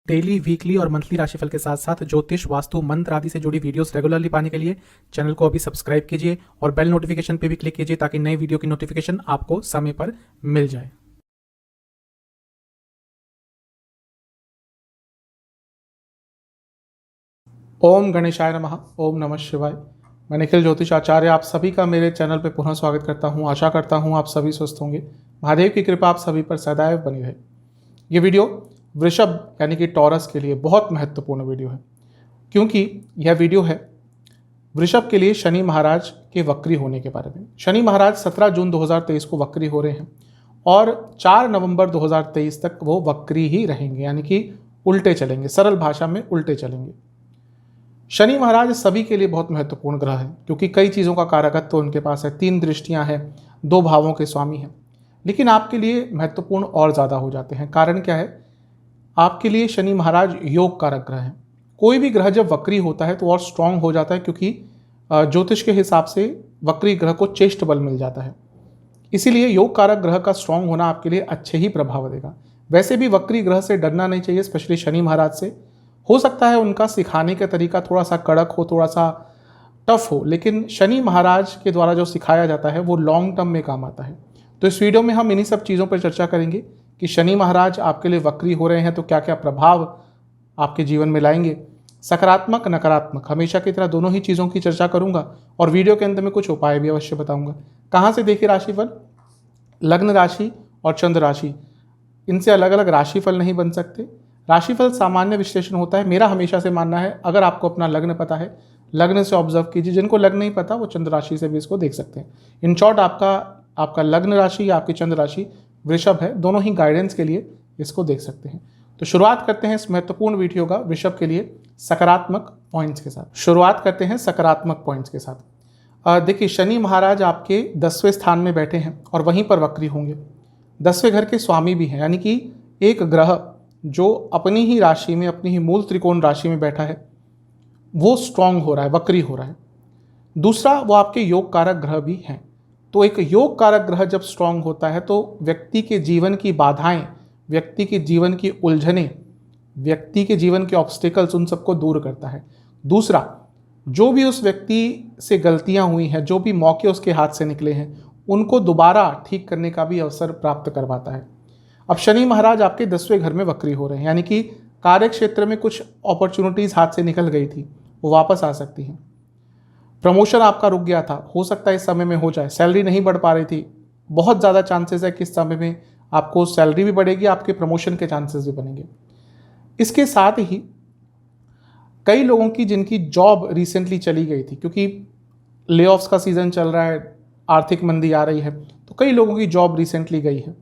Daily, weekly और monthly राशिफल के साथ साथ ज्योतिष, वास्तु, मंत्र आदि से जुड़ी वीडियोस रेगुलरली पाने के लिए चैनल को अभी सब्सक्राइब कीजिए और बेल नोटिफिकेशन पे भी क्लिक कीजिए ताकि नई वीडियो की नोटिफिकेशन आपको समय पर मिल जाए। ओम गणेशाय नमः। ओम नमः शिवाय। मैं निखिल ज्योतिष आचार्य आप सभी का मेरे चैनल पर पुनः स्वागत करता हूं। आशा करता हूं आप सभी स्वस्थ होंगे। महादेव की कृपा आप सभी पर सदैव बनी रहे। ये वीडियो वृषभ यानी कि टॉरस के लिए बहुत महत्वपूर्ण वीडियो है, क्योंकि यह वीडियो है वृषभ के लिए शनि महाराज के वक्री होने के बारे में। शनि महाराज 17 जून 2023 को वक्री हो रहे हैं और 4 नवंबर 2023 तक वो वक्री ही रहेंगे, यानी कि उल्टे चलेंगे। सरल भाषा में उल्टे चलेंगे। शनि महाराज सभी के लिए बहुत महत्वपूर्ण ग्रह है, क्योंकि कई चीज़ों का कारकत्व तो उनके पास है। 3 दृष्टियां हैं, 2 भावों के स्वामी हैं। लेकिन आपके लिए महत्वपूर्ण और ज़्यादा हो जाते हैं। कारण क्या है? आपके लिए शनि महाराज योग कारक ग्रह हैं। कोई भी ग्रह जब वक्री होता है तो और स्ट्रांग हो जाता है, क्योंकि ज्योतिष के हिसाब से वक्री ग्रह को चेष्ट बल मिल जाता है। इसीलिए योग कारक ग्रह का स्ट्रांग होना आपके लिए अच्छे ही प्रभाव देगा। वैसे भी वक्री ग्रह से डरना नहीं चाहिए, स्पेशली शनि महाराज से। हो सकता है उनका सिखाने का तरीका थोड़ा सा कड़क हो, थोड़ा सा टफ हो, लेकिन शनि महाराज के द्वारा जो सिखाया जाता है वो लॉन्ग टर्म में काम आता है। तो इस वीडियो में हम इन्हीं सब चीज़ों पर चर्चा करेंगे कि शनि महाराज आपके लिए वक्री हो रहे हैं तो क्या क्या प्रभाव आपके जीवन में लाएंगे। सकारात्मक, नकारात्मक, हमेशा की तरह दोनों ही चीज़ों की चर्चा करूंगा और वीडियो के अंत में कुछ उपाय भी अवश्य बताऊंगा। कहाँ से देखिए राशिफल? लग्न राशि और चंद्र राशि, इनसे अलग अलग राशिफल नहीं बन सकते। राशिफल सामान्य विश्लेषण होता है। मेरा हमेशा से मानना है, अगर आपको अपना लग्न पता है, लग्न से ऑब्जर्व कीजिए। जिनको लग्न नहीं पता वो चंद्र राशि से भी इसको देख सकते हैं। इन शॉर्ट, आपका लग्न राशि या आपकी चंद्र राशि वृषभ है, दोनों ही गाइडेंस के लिए इसको देख सकते हैं। तो शुरुआत करते हैं इस महत्वपूर्ण वीडियो का वृषभ के लिए सकारात्मक पॉइंट्स के साथ। देखिए, शनि महाराज आपके 10वें स्थान में बैठे हैं और वहीं पर वक्री होंगे। 10वें घर के स्वामी भी हैं, यानी कि एक ग्रह जो अपनी ही राशि में, अपनी ही मूल त्रिकोण राशि में बैठा है, वो स्ट्रांग हो रहा है, वक्री हो रहा है। दूसरा, वो आपके योग कारक ग्रह भी हैं। तो एक योग कारक ग्रह जब स्ट्रांग होता है तो व्यक्ति के जीवन की बाधाएं, व्यक्ति के जीवन की उलझनें, व्यक्ति के जीवन के ऑब्स्टिकल्स, उन सबको दूर करता है। दूसरा, जो भी उस व्यक्ति से गलतियां हुई हैं, जो भी मौके उसके हाथ से निकले हैं, उनको दोबारा ठीक करने का भी अवसर प्राप्त करवाता है। अब शनि महाराज आपके 10वें घर में वक्री हो रहे हैं, यानी कि कार्य क्षेत्र में कुछ अपॉर्चुनिटीज हाथ से निकल गई थी, वो वापस आ सकती हैं। प्रमोशन आपका रुक गया था, हो सकता है इस समय में हो जाए। सैलरी नहीं बढ़ पा रही थी, बहुत ज़्यादा चांसेस है कि इस समय में आपको सैलरी भी बढ़ेगी, आपके प्रमोशन के चांसेस भी बनेंगे। इसके साथ ही कई लोगों की जिनकी जॉब रिसेंटली चली गई थी, क्योंकि ले ऑफ्स का सीज़न चल रहा है, आर्थिक मंदी आ रही है, तो कई लोगों की जॉब रिसेंटली गई है।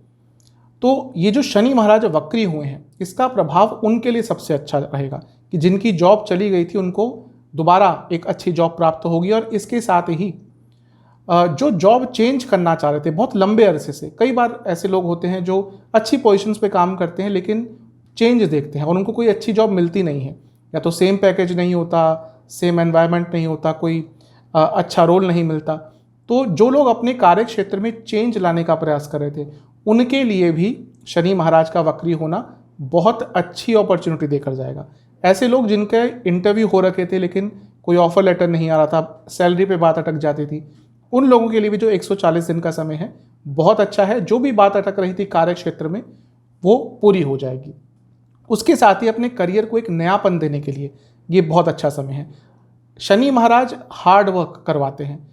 तो ये जो शनि महाराज वक्री हुए हैं, इसका प्रभाव उनके लिए सबसे अच्छा रहेगा कि जिनकी जॉब चली गई थी उनको दोबारा एक अच्छी जॉब प्राप्त होगी। और इसके साथ ही जो जॉब चेंज करना चाह रहे थे बहुत लंबे अरसे से, कई बार ऐसे लोग होते हैं जो अच्छी पोजीशंस पे काम करते हैं लेकिन चेंज देखते हैं और उनको कोई अच्छी जॉब मिलती नहीं है, या तो सेम पैकेज नहीं होता, सेम एनवायरनमेंट नहीं होता, कोई अच्छा रोल नहीं मिलता। तो जो लोग अपने कार्य क्षेत्र में चेंज लाने का प्रयास कर रहे थे, उनके लिए भी शनि महाराज का वक्री होना बहुत अच्छी अपॉर्चुनिटी देकर जाएगा। ऐसे लोग जिनके इंटरव्यू हो रखे थे लेकिन कोई ऑफर लेटर नहीं आ रहा था, सैलरी पे बात अटक जाती थी, उन लोगों के लिए भी जो 140 दिन का समय है बहुत अच्छा है। जो भी बात अटक रही थी कार्य क्षेत्र में वो पूरी हो जाएगी। उसके साथ ही अपने करियर को एक नयापन देने के लिए ये बहुत अच्छा समय है। शनि महाराज हार्ड वर्क करवाते हैं।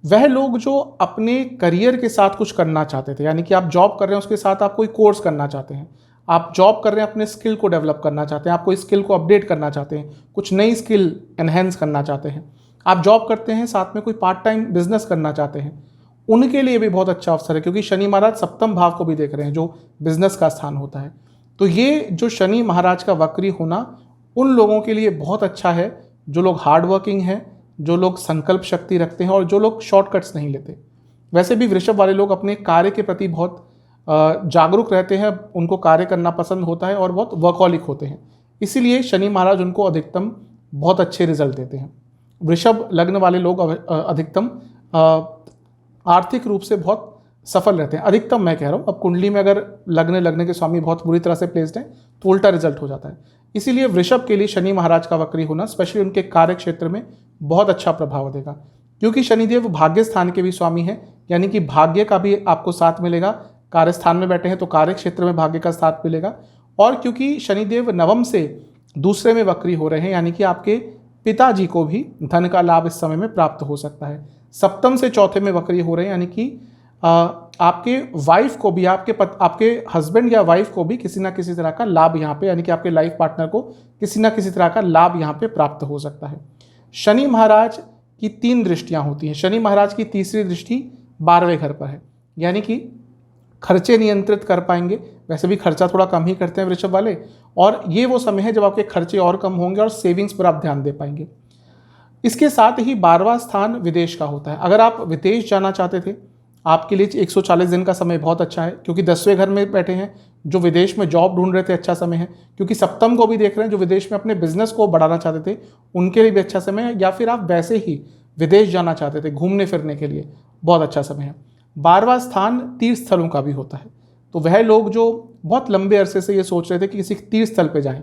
वह लोग जो अपने करियर के साथ कुछ करना चाहते थे, यानी कि आप जॉब कर रहे हैं उसके साथ आप कोई कोर्स करना चाहते हैं, आप जॉब कर रहे हैं अपने स्किल को डेवलप करना चाहते हैं, आप कोई स्किल को अपडेट करना चाहते हैं, कुछ नई स्किल एनहेंस करना चाहते हैं, आप जॉब करते हैं साथ में कोई पार्ट टाइम बिजनेस करना चाहते हैं, उनके लिए भी बहुत अच्छा अवसर है, क्योंकि शनि महाराज सप्तम भाव को भी देख रहे हैं जो बिजनेस का स्थान होता है। तो ये जो शनि महाराज का वक्री होना उन लोगों के लिए बहुत अच्छा है जो लोग हार्ड वर्किंग हैं, जो लोग संकल्प शक्ति रखते हैं और जो लोग शॉर्टकट्स नहीं लेते। वैसे भी वृषभ वाले लोग अपने कार्य के प्रति बहुत जागरूक रहते हैं, उनको कार्य करना पसंद होता है और बहुत वर्कहॉलिक होते हैं। इसीलिए शनि महाराज उनको अधिकतम बहुत अच्छे रिजल्ट देते हैं। वृषभ लग्न वाले लोग अधिकतम आर्थिक रूप से बहुत सफल रहते हैं, अधिकतम मैं कह रहा हूँ। अब कुंडली में अगर लग्न के स्वामी बहुत बुरी तरह से प्लेस्ड हैं तो उल्टा रिजल्ट हो जाता है। इसीलिए वृषभ के लिए शनि महाराज का वक्री होना स्पेशली उनके कार्य क्षेत्र में बहुत अच्छा प्रभाव देगा, क्योंकि शनिदेव भाग्य स्थान के भी स्वामी हैं, यानी कि भाग्य का भी आपको साथ मिलेगा। कार्य स्थान में बैठे हैं तो कार्य क्षेत्र में भाग्य का साथ मिलेगा। और क्योंकि शनिदेव नवम से दूसरे में वक्री हो रहे हैं, यानी कि आपके पिताजी को भी धन का लाभ इस समय में प्राप्त हो सकता है। सप्तम से चौथे में वक्री हो रहे हैं, यानी कि आपके वाइफ को भी, आपके हस्बैंड या वाइफ को भी किसी ना किसी तरह का लाभ यहाँ पे, यानी कि आपके लाइफ पार्टनर को किसी ना किसी तरह का लाभ यहाँ पे प्राप्त हो सकता है। शनि महाराज की 3 दृष्टियाँ होती हैं। शनि महाराज की तीसरी दृष्टि 12वें घर पर है, यानी कि खर्चे नियंत्रित कर पाएंगे। वैसे भी खर्चा थोड़ा कम ही करते हैं वृषभ वाले, और ये वो समय है जब आपके खर्चे और कम होंगे और सेविंग्स पर आप ध्यान दे पाएंगे। इसके साथ ही 12वां स्थान विदेश का होता है। अगर आप विदेश जाना चाहते थे, आपके लिए 140 दिन का समय बहुत अच्छा है, क्योंकि 10वें घर में बैठे हैं। जो विदेश में जॉब ढूंढ रहे थे अच्छा समय है, क्योंकि सप्तम को भी देख रहे हैं। जो विदेश में अपने बिजनेस को बढ़ाना चाहते थे उनके लिए भी अच्छा समय है, या फिर आप वैसे ही विदेश जाना चाहते थे घूमने फिरने के लिए, बहुत अच्छा समय है। 12वां स्थान तीर्थ स्थलों का भी होता है, तो वह लोग जो बहुत लंबे अरसे से ये सोच रहे थे कि किसी तीर्थ स्थल पर जाएं,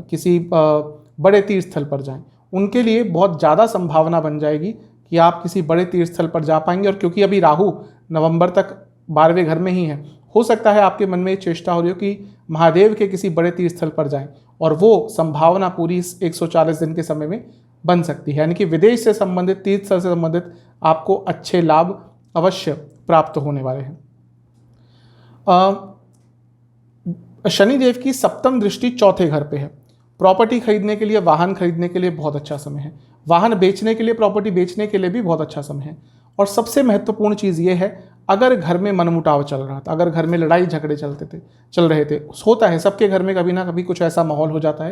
किसी बड़े तीर्थ स्थल पर जाएं, उनके लिए बहुत ज़्यादा संभावना बन जाएगी कि आप किसी बड़े तीर्थ स्थल पर जा पाएंगे। और क्योंकि अभी राहु नवंबर तक 12वें घर में ही है, हो सकता है आपके मन में ये चेष्टा हो रही हो कि महादेव के किसी बड़े तीर्थ स्थल पर जाएं, और वो संभावना पूरी इस 140 दिन के समय में बन सकती है। यानी कि विदेश से संबंधित, तीर्थ स्थल से संबंधित आपको अच्छे लाभ अवश्य प्राप्त होने वाले हैं। शनिदेव की सप्तम दृष्टि चौथे घर पे है। प्रॉपर्टी खरीदने के लिए, वाहन खरीदने के लिए बहुत अच्छा समय है। वाहन बेचने के लिए, प्रॉपर्टी बेचने के लिए भी बहुत अच्छा समय है। और सबसे महत्वपूर्ण चीज़ ये है, अगर घर में मनमुटाव चल रहा था, अगर घर में लड़ाई झगड़े चल रहे थे, होता है सबके घर में कभी ना कभी कुछ ऐसा माहौल हो जाता है,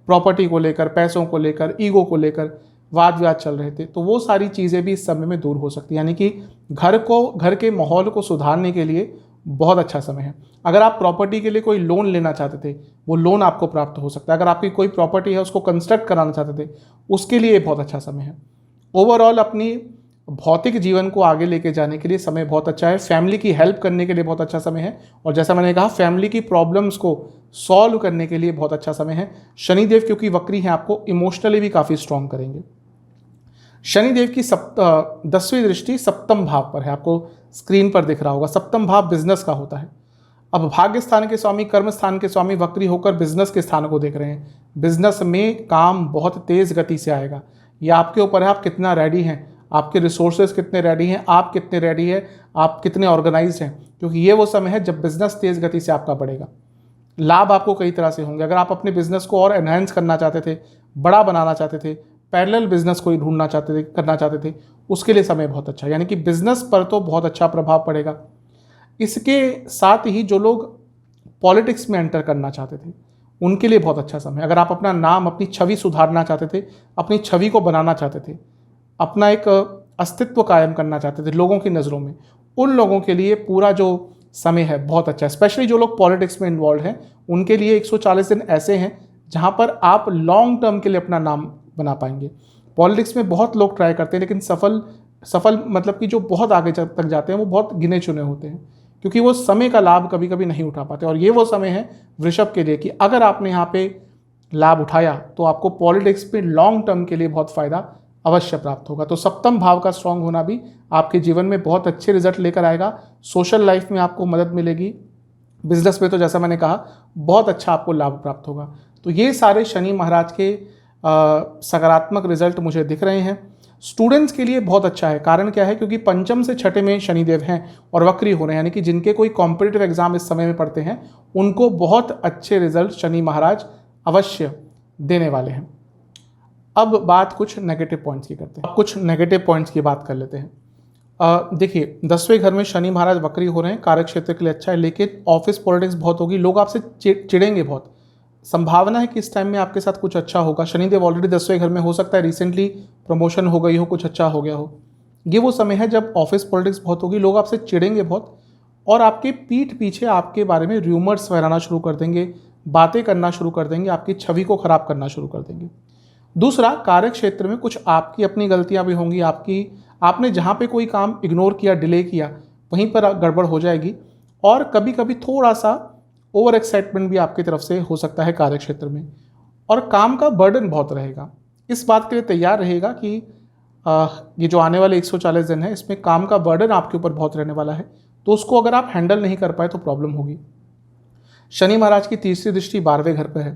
प्रॉपर्टी को लेकर, पैसों को लेकर, ईगो को लेकर वाद विवाद चल रहे थे, तो वो सारी चीज़ें भी इस समय में दूर हो सकती है। यानी कि घर के माहौल को सुधारने के लिए बहुत अच्छा समय है। अगर आप प्रॉपर्टी के लिए कोई लोन लेना चाहते थे, वो लोन आपको प्राप्त हो सकता है। अगर आपकी कोई प्रॉपर्टी है उसको कंस्ट्रक्ट कराना चाहते थे, उसके लिए बहुत अच्छा समय है। ओवरऑल अपनी भौतिक जीवन को आगे लेके जाने के लिए समय बहुत अच्छा है। फैमिली की हेल्प करने के लिए बहुत अच्छा समय है, और जैसा मैंने कहा, फैमिली की प्रॉब्लम्स को सॉल्व करने के लिए बहुत अच्छा समय है। शनिदेव क्योंकि वक्री हैं, आपको इमोशनली भी काफ़ी स्ट्रॉन्ग करेंगे। शनिदेव की 10वीं दृष्टि सप्तम भाव पर है, आपको स्क्रीन पर दिख रहा होगा। सप्तम भाव बिजनेस का होता है। अब भाग्य स्थान के स्वामी, कर्म स्थान के स्वामी वक्री होकर बिजनेस के स्थान को देख रहे हैं। बिजनेस में काम बहुत तेज़ गति से आएगा। ये आपके ऊपर है, आप कितना रेडी हैं, आपके रिसोर्सेज कितने रेडी हैं, आप कितने रेडी हैं, आप कितने ऑर्गेनाइज्ड हैं, क्योंकि ये वो समय है जब बिजनेस तेज़ गति से आपका बढ़ेगा। लाभ आपको कई तरह से होंगे। अगर आप अपने बिजनेस को और एनहेंस करना चाहते थे, बड़ा बनाना चाहते थे, पैरेलल बिजनेस कोई ढूंढना चाहते थे, करना चाहते थे, उसके लिए समय बहुत अच्छा, यानी कि बिजनेस पर तो बहुत अच्छा प्रभाव पड़ेगा। इसके साथ ही जो लोग पॉलिटिक्स में एंटर करना चाहते थे, उनके लिए बहुत अच्छा समय। अगर आप अपना नाम, अपनी छवि सुधारना चाहते थे, अपनी छवि को बनाना चाहते थे, अपना एक अस्तित्व कायम करना चाहते थे लोगों की नज़रों में, उन लोगों के लिए पूरा जो समय है बहुत अच्छा है। स्पेशली जो लोग पॉलिटिक्स में इन्वॉल्व हैं, उनके लिए 140 दिन ऐसे हैं जहां पर आप लॉन्ग टर्म के लिए अपना नाम बना पाएंगे। पॉलिटिक्स में बहुत लोग ट्राई करते हैं, लेकिन सफल मतलब कि जो बहुत आगे तक जाते हैं वो बहुत गिने चुने होते हैं, क्योंकि वो समय का लाभ कभी कभी नहीं उठा पाते। और ये वो समय है वृषभ के लिए कि अगर आपने यहाँ पे लाभ उठाया तो आपको पॉलिटिक्स में लॉन्ग टर्म के लिए बहुत फ़ायदा अवश्य प्राप्त होगा। तो सप्तम भाव का स्ट्रांग होना भी आपके जीवन में बहुत अच्छे रिजल्ट लेकर आएगा। सोशल लाइफ में आपको मदद मिलेगी, बिजनेस में तो जैसा मैंने कहा बहुत अच्छा आपको लाभ प्राप्त होगा। तो ये सारे शनि महाराज के सकारात्मक रिजल्ट मुझे दिख रहे हैं। स्टूडेंट्स के लिए बहुत अच्छा है। कारण क्या है? क्योंकि पंचम से छठे में शनिदेव हैं और वक्री हो रहे हैं, यानी कि जिनके कोई कॉम्पिटिटिव एग्जाम इस समय में पढ़ते हैं उनको बहुत अच्छे रिजल्ट शनि महाराज अवश्य देने वाले हैं। अब बात कुछ नेगेटिव पॉइंट्स की करते हैं। अब कुछ नेगेटिव पॉइंट्स की बात कर लेते हैं। देखिए 10वें घर में शनि महाराज वक्री हो रहे हैं, कार्य क्षेत्र के लिए अच्छा है, लेकिन ऑफिस पॉलिटिक्स बहुत होगी, लोग आपसे चिढ़ेंगे बहुत। संभावना है कि इस टाइम में आपके साथ कुछ अच्छा होगा। शनिदेव ऑलरेडी 10वें घर में, हो सकता है रिसेंटली प्रमोशन हो गई हो, कुछ अच्छा हो गया हो। ये वो समय है जब ऑफिस पॉलिटिक्स बहुत होगी, लोग आपसे चिढ़ेंगे बहुत और आपके पीठ पीछे आपके बारे में र्यूमर्स फैलाना शुरू कर देंगे, बातें करना शुरू कर देंगे, आपकी छवि को खराब करना शुरू कर देंगे। दूसरा, कार्य क्षेत्र में कुछ आपकी अपनी गलतियां भी होंगी। आपने जहाँ पे कोई काम इग्नोर किया, डिले किया, वहीं पर गड़बड़ हो जाएगी। और कभी कभी थोड़ा सा ओवर एक्साइटमेंट भी आपकी तरफ से हो सकता है कार्य क्षेत्र में। और काम का बर्डन बहुत रहेगा। इस बात के लिए तैयार रहेगा कि ये जो आने वाले 140 दिन है इसमें काम का बर्डन आपके ऊपर बहुत रहने वाला है, तो उसको अगर आप हैंडल नहीं कर पाए तो प्रॉब्लम होगी। शनि महाराज की तीसरी दृष्टि 12वें घर पर है।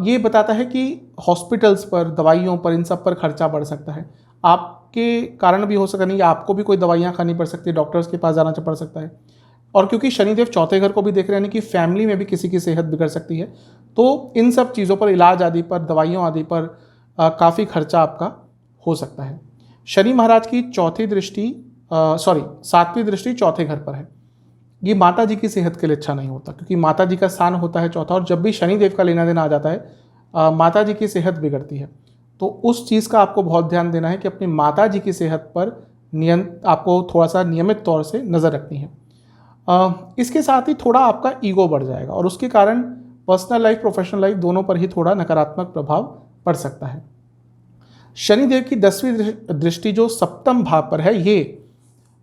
ये बताता है कि हॉस्पिटल्स पर, दवाइयों पर, इन सब पर खर्चा बढ़ सकता है। आपके कारण भी हो सकता नहीं, आपको भी कोई दवाइयाँ खानी पड़ सकती है, डॉक्टर्स के पास जाना पड़ सकता है। और क्योंकि शनिदेव चौथे घर को भी देख रहे हैं कि फैमिली में भी किसी की सेहत बिगड़ सकती है, तो इन सब चीज़ों पर, इलाज आदि पर, दवाइयों आदि पर काफ़ी खर्चा आपका हो सकता है। शनि महाराज की सातवीं दृष्टि चौथे घर पर है। ये माता जी की सेहत के लिए अच्छा नहीं होता, क्योंकि माता जी का स्थान होता है चौथा, और जब भी शनिदेव का लेना देना आ जाता है माता जी की सेहत बिगड़ती है। तो उस चीज़ का आपको बहुत ध्यान देना है कि अपनी माता जी की सेहत पर आपको थोड़ा सा नियमित तौर से नज़र रखनी है। इसके साथ ही थोड़ा आपका ईगो बढ़ जाएगा, और उसके कारण पर्सनल लाइफ, प्रोफेशनल लाइफ दोनों पर ही थोड़ा नकारात्मक प्रभाव पड़ सकता है। शनिदेव की 10वीं दृष्टि जो सप्तम भाव पर है, ये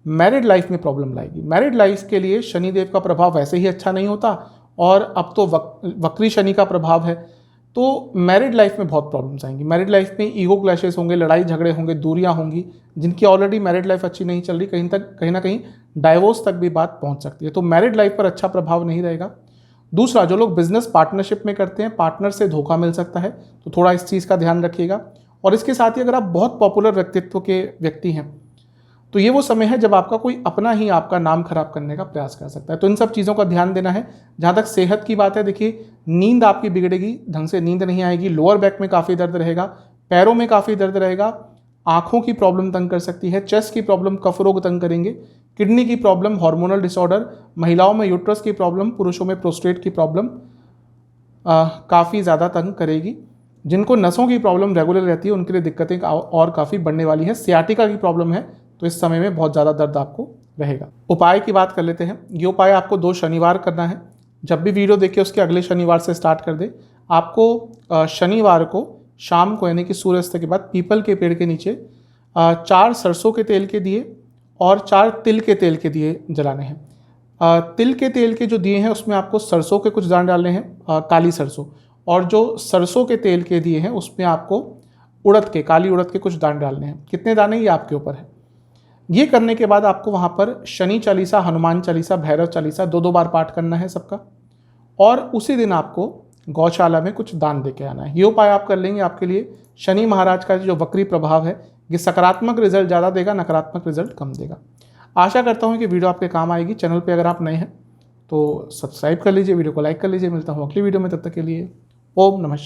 मैरिड लाइफ में प्रॉब्लम लाएगी। मैरिड लाइफ के लिए शनिदेव का प्रभाव वैसे ही अच्छा नहीं होता, और अब तो वक्री शनि का प्रभाव है, तो मैरिड लाइफ में बहुत प्रॉब्लम्स आएंगी। मैरिड लाइफ में ईगो क्लैशेस होंगे, लड़ाई झगड़े होंगे, दूरियां होंगी। जिनकी ऑलरेडी मैरिड लाइफ अच्छी नहीं चल रही, कहीं ना कहीं डाइवोर्स तक भी बात पहुंच सकती है। तो मैरिड लाइफ पर अच्छा प्रभाव नहीं रहेगा। दूसरा, जो लोग बिजनेस पार्टनरशिप में करते हैं, पार्टनर से धोखा मिल सकता है, तो थोड़ा इस चीज़ का ध्यान रखिएगा। और इसके साथ ही अगर आप बहुत पॉपुलर व्यक्तित्व के व्यक्ति हैं, तो ये वो समय है जब आपका कोई अपना ही आपका नाम खराब करने का प्रयास कर सकता है। तो इन सब चीज़ों का ध्यान देना है। जहाँ तक सेहत की बात है, देखिए, नींद आपकी बिगड़ेगी, ढंग से नींद नहीं आएगी, लोअर बैक में काफ़ी दर्द रहेगा, पैरों में काफ़ी दर्द रहेगा, आँखों की प्रॉब्लम तंग कर सकती है, चेस्ट की प्रॉब्लम कफ रोग तंग करेंगे, किडनी की प्रॉब्लम, हार्मोनल डिसऑर्डर, महिलाओं में यूट्रस की प्रॉब्लम, पुरुषों में प्रोस्टेट की प्रॉब्लम काफ़ी ज़्यादा तंग करेगी। जिनको नसों की प्रॉब्लम रेगुलर रहती है उनके लिए दिक्कतें और काफ़ी बढ़ने वाली है। सियाटिका की प्रॉब्लम है तो इस समय में बहुत ज़्यादा दर्द आपको रहेगा। उपाय की बात कर लेते हैं। ये उपाय आपको 2 शनिवार करना है। जब भी वीडियो देखिए उसके अगले शनिवार से स्टार्ट कर दे। आपको शनिवार को शाम को, यानी कि सूर्यास्त के बाद, पीपल के पेड़ के नीचे 4 सरसों के तेल के दिए और 4 तिल के तेल के दिए जलाने हैं। तिल के तेल के जो दिए हैं उसमें आपको सरसों के कुछ दाने डालने हैं, काली सरसों, और जो सरसों के तेल के दिए हैं उसमें आपको काली उड़द के कुछ दाने डालने हैं। कितने दाने ये आपके ऊपर है। ये करने के बाद आपको वहाँ पर शनि चालीसा, हनुमान चालीसा, भैरव चालीसा 2-2 बार पाठ करना है सबका, और उसी दिन आपको गौशाला में कुछ दान दे के आना है। ये उपाय आप कर लेंगे, आपके लिए शनि महाराज का जो वक्री प्रभाव है ये सकारात्मक रिजल्ट ज़्यादा देगा, नकारात्मक रिजल्ट कम देगा। आशा करता हूँ कि वीडियो आपके काम आएगी। चैनल पे अगर आप नए हैं तो सब्सक्राइब कर लीजिए, वीडियो को लाइक कर लीजिए। मिलता हूँ अगली वीडियो में, तब तक के लिए ओम नमः।